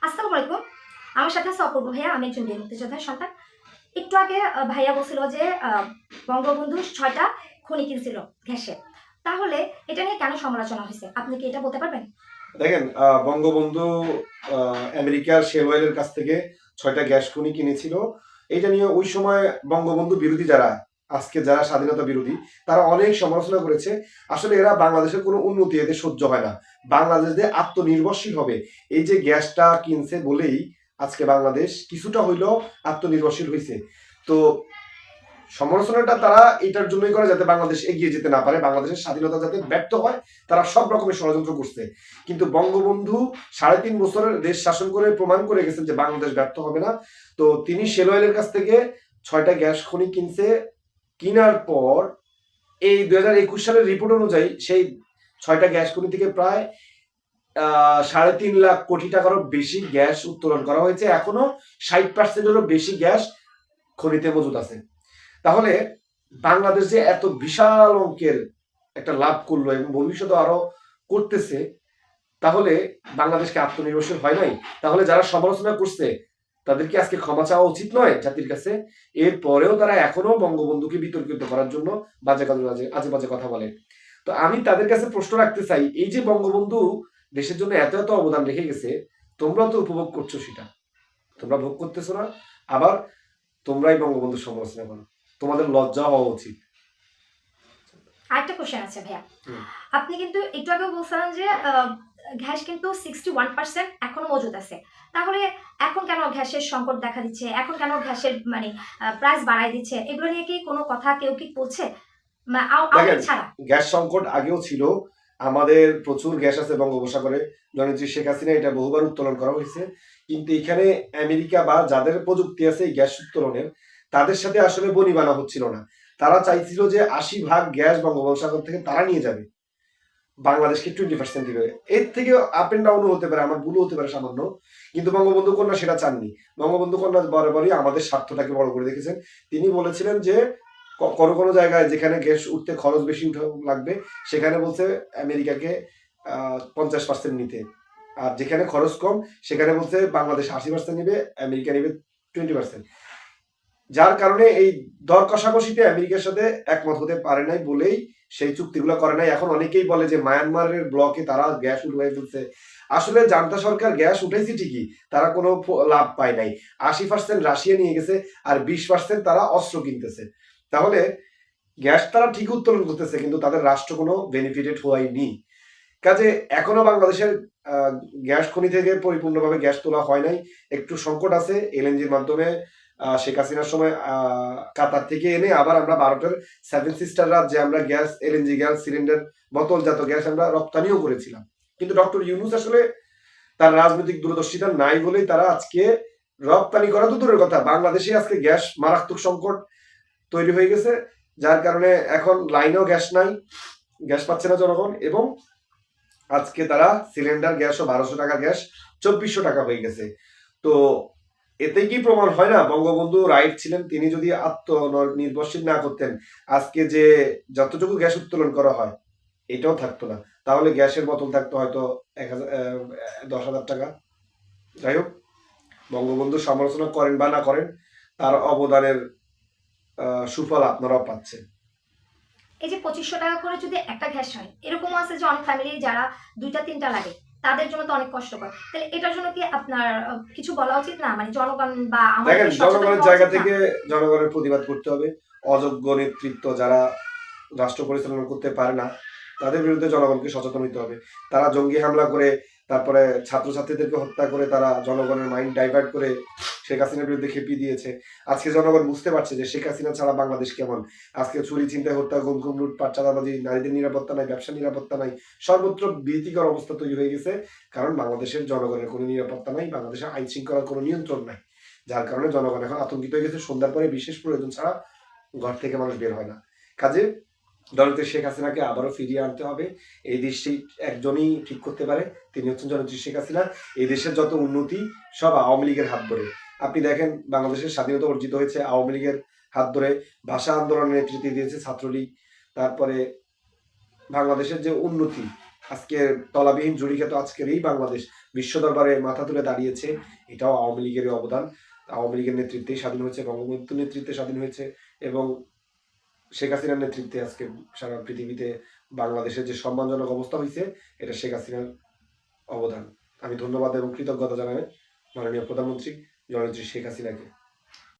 আসসালামু আলাইকুম। আমার সাথে আছে অপূর্ব ভাইয়া। আমি একজন বীর মুক্তিযোদ্ধার সন্তান। একটু আগে ভাইয়া বলছিল যে বঙ্গবন্ধু ৬ টা খনি কিনছিল গ্যাসের। তাহলে এটা নিয়ে কেন সমালোচনা হইছে? আপনি কি এটা বলতে পারবেন? দেখেন, বঙ্গবন্ধু আমেরিকার শেল ওয়েলের কাছ থেকে ৬টা গ্যাস খনি কিনেছিল। এইটা নিয়ে ওই সময় বঙ্গবন্ধু বিরোধী যারা, আজকে যারা স্বাধীনতা বিরোধী, তারা অনেক সমালোচনা করেছে। আসলে এরা বাংলাদেশের কোনো উন্নতি এদের সহ্য হয় না। বাংলাদেশ যে আত্মনির্ভরশীল হবে, এই যে গ্যাসটা কিনছে বলেই আজকে বাংলাদেশ কিছুটা হইলেও আত্মনির্ভরশীল হয়েছে। তো সমালোচনাটা তারা এটার জন্যই করে যাতে বাংলাদেশ এগিয়ে যেতে না পারে, বাংলাদেশের স্বাধীনতা যাতে ব্যর্থ হয়। তারা সব রকমের ষড়যন্ত্র করছে, কিন্তু বঙ্গবন্ধু ৩.৫ বছরের দেশ শাসন করে প্রমাণ করে গেছেন যে বাংলাদেশ ব্যর্থ হবে না। তো তিনি শেল ওয়েলের কাছ থেকে ৬টা গ্যাস খনি কিনছে। কিনার পর এই ২০২১ সালের রিপোর্ট অনুযায়ী সেই ৬টা গ্যাস খনি থেকে প্রায় ৩.৫ লাখ কোটি টাকারও বেশি গ্যাস উত্তোলন করা হয়েছে। এখনো ৬০%-এরও বেশি গ্যাস খনিতে মজুদ আছে। তাহলে বাংলাদেশ যে এত বিশাল অঙ্কের একটা লাভ করলো এবং ভবিষ্যতে আরো করতেছে, তাহলে বাংলাদেশকে আত্মনির্ভরশীল হয় নাই? তাহলে যারা সমালোচনা করছে তাদেরকে আজকে ক্ষমা চাওয়া উচিত নয় জাতির কাছে? এরপরেও তারা এখনো বঙ্গবন্ধুকে বিতর্কিত করার জন্য আজে বাজে কথা বলে। তো আমি তাদের কাছে প্রশ্ন রাখতে চাই, এই যে বঙ্গবন্ধু দেশের জন্য এত এত অবদান রেখে গেছে, তোমরাও তো উপভোগ করছো, সেটা তোমরা ভোগ করতেছো না? আবার তোমরাই বঙ্গবন্ধুর সমালোচনা করো, তোমাদের লজ্জা হওয়া উচিত। আরেকটা কোশ্চেন আছে ভাইয়া। আপনি কিন্তু একটু আগেও বলছিলেন যে গ্যাস কিন্তু 61% এখনো মজুদ আছে। তাহলে এখন কেন গ্যাসের সংকট দেখা দিচ্ছে? এখন কেন গ্যাসের মানে প্রাইস বাড়ায় দিচ্ছে? এগুলো নিয়ে কি কোনো কথা কেউ কি বলছে? আওয়ামী দেখেন, লীগ ছাড়া। গ্যাস সংকট আগেও ছিল। আমাদের প্রচুর গ্যাস আছে বঙ্গোপসাগরে। জননেত্রী শেখ হাসিনা এটা বহুবার উত্তোলন করা হয়েছে। কিন্তু এখানে আমেরিকা বা যাদের প্রযুক্তি আছে এই গ্যাস উত্তোলনের, তাদের সাথে আসলে বনিবনা হচ্ছিল না। তারা চাইছিল যে ৮০ ভাগ গ্যাস বঙ্গোপসাগর থেকে তারা নিয়ে যাবে, বাংলাদেশকে 20% দিবে। এর থেকে আপ এন্ড ডাউনও হতে পারে, আমার ভুলও হতে পারে সামান্য, কিন্তু বঙ্গবন্ধু কন্যা সেটা চাননি। বঙ্গবন্ধু কন্যা বরাবরই আমাদের স্বার্থটাকে বড় করে দেখেছেন। তিনি বলেছিলেন যে কোনো কোনো জায়গায় যেখানে গ্যাস উঠতে খরচ বেশি লাগবে, সেখানে বলছে আমেরিকাকে 50% নিতে। আর যেখানে খরচ কম, সেখানে বলছে বাংলাদেশ 80% নিবে, আমেরিকা নিবে 20%। যার কারণে এই দর কষাকষিতে আমেরিকার সাথে একমত হতে পারে নাই বলেই সেই চুক্তিগুলো করে নাই। এখন অনেকেই বলে যে মায়ানমারের ব্লকে তারা গ্যাস উঠাই ফেলছে। আসলে জান্তা সরকার গ্যাস উঠাইছে ঠিকই, তারা কোনো লাভ পায় নাই। 80% রাশিয়া নিয়ে গেছে, আর 20% তারা অস্ত্র কিনতেছে। তাহলে গ্যাস তারা ঠিক উত্তোলন করতেছে, কিন্তু তাদের রাষ্ট্র কোনো বেনিফিটেড হয়নি। কাজে এখনো বাংলাদেশের গ্যাস খনি থেকে পরিপূর্ণভাবে গ্যাস তোলা হয় নাই। একটু সংকট আছে এলএনজির মাধ্যমে। শেখ হাসিনার সময় কাতার থেকে এনে আবার আমরা ভারতের 7 সিস্টাররা যে আমরা গ্যাস, এলএনজি গ্যাস সিলিন্ডার, বোতলজাত গ্যাস আমরা রপ্তানিও করেছিলাম। কিন্তু ডক্টর ইউনূস আসলে তার রাজনৈতিক দূরদর্শিতা নাই বলেই তারা আজকে রপ্তানি করা তো দূরের কথা, বাংলাদেশে আজকে গ্যাস মারাত্মক সংকট তৈরি হয়ে গেছে। যার কারণে এখন লাইনেও গ্যাস নাই, গ্যাস পাচ্ছে না জনগণ। এবং আজকে তারা সিলিন্ডার গ্যাসও ১২০০ টাকা গ্যাস ২৪০০ টাকা হয়ে গেছে। তো এতে কি প্রমাণ হয় না বঙ্গবন্ধু রাইট ছিলেন? তিনি যদি আত্মনির্ভরশীল না করতেন, আজকে যে যতটুকু গ্যাস উত্তোলন করা হয় এটাও থাকতো না। তাহলে গ্যাসের বোতল থাকতো হয়তো ১০,০০০ টাকা। যাই হোক, বঙ্গবন্ধু সমালোচনা করেন বা না করেন, তার অবদানের সুফল আপনারাও পাচ্ছেন। এই যে ২৫০০ টাকা করে যদি একটা গ্যাস হয়, এরকমও আছে যে অনেক ফ্যামিলি যারা ২টা ৩টা লাগে, তাদের জন্য তো অনেক কষ্টকর। তাহলে এটার জন্য কি আপনার কিছু বলা উচিত না? মানে জনগণ বা দেখেন, আমাদেরকে সচেতন জনগণের হওয়া জায়গা উচিত না? থেকে জনগণের প্রতিবাদ করতে হবে। অযোগ্য নেতৃত্ব যারা রাষ্ট্র পরিচালনা করতে পারে না, তাদের বিরুদ্ধে জনগণকে সচেতন হতে হবে। তারা জঙ্গি হামলা করে, তারপরে ছাত্রছাত্রীদেরকে হত্যা করে, তারা জনগণের মাইন্ড ডাইভার্ট করে শেখ হাসিনার বিরুদ্ধে খেপিয়ে দিয়েছে। আজকে জনগণ বুঝতে পারছে যে শেখ হাসিনা ছাড়া বাংলাদেশ কেমন। আজকে চুরি, ছিনতাই, হত্যা, গুম, লুটপাট, চাঁদাবাজি, নারীদের নিরাপত্তা নাই, ব্যবসা নিরাপত্তা নাই, সর্বত্র ভীতিকর অবস্থা তৈরি হয়ে গেছে। কারণ বাংলাদেশের জনগণের কোনো নিরাপত্তা নাই, বাংলাদেশের আইন শৃঙ্খলার কোনো নিয়ন্ত্রণ নাই। যার কারণে জনগণ এখন আতঙ্কিত হয়ে গেছে। সন্ধ্যার পরে বিশেষ প্রয়োজন ছাড়া ঘর থেকে মানুষ বের হয় না। কাজে জননেত্রী শেখ হাসিনাকে আবারও ফিরিয়ে আনতে হবে। এই দেশটি একজনই ঠিক করতে পারে, তিনি হচ্ছেন জননেত্রী শেখ হাসিনা। এই দেশের যত উন্নতি সব আওয়ামী লীগের হাত ধরে। আপনি দেখেন, বাংলাদেশের স্বাধীনতা অর্জিত হয়েছে আওয়ামী লীগের হাত ধরে। ভাষা আন্দোলনের নেতৃত্ব দিয়েছে ছাত্রলীগ। তারপরে বাংলাদেশের যে উন্নতি, আজকের তলাবিহীন জুড়িখ্যাত আজকের এই বাংলাদেশ বিশ্ব দরবারে মাথা তুলে দাঁড়িয়েছে, এটাও আওয়ামী লীগের অবদান। আওয়ামী লীগের নেতৃত্বেই স্বাধীন হয়েছে, বঙ্গবন্ধুর নেতৃত্বে স্বাধীন হয়েছে, এবং শেখ হাসিনার নেতৃত্বে আজকে সারা পৃথিবীতে বাংলাদেশের যে সম্মানজনক অবস্থা হয়েছে, এটা শেখ হাসিনার অবদান। আমি ধন্যবাদ এবং কৃতজ্ঞতা জানাই মাননীয় প্রধানমন্ত্রী জননেত্রী শেখ হাসিনাকে।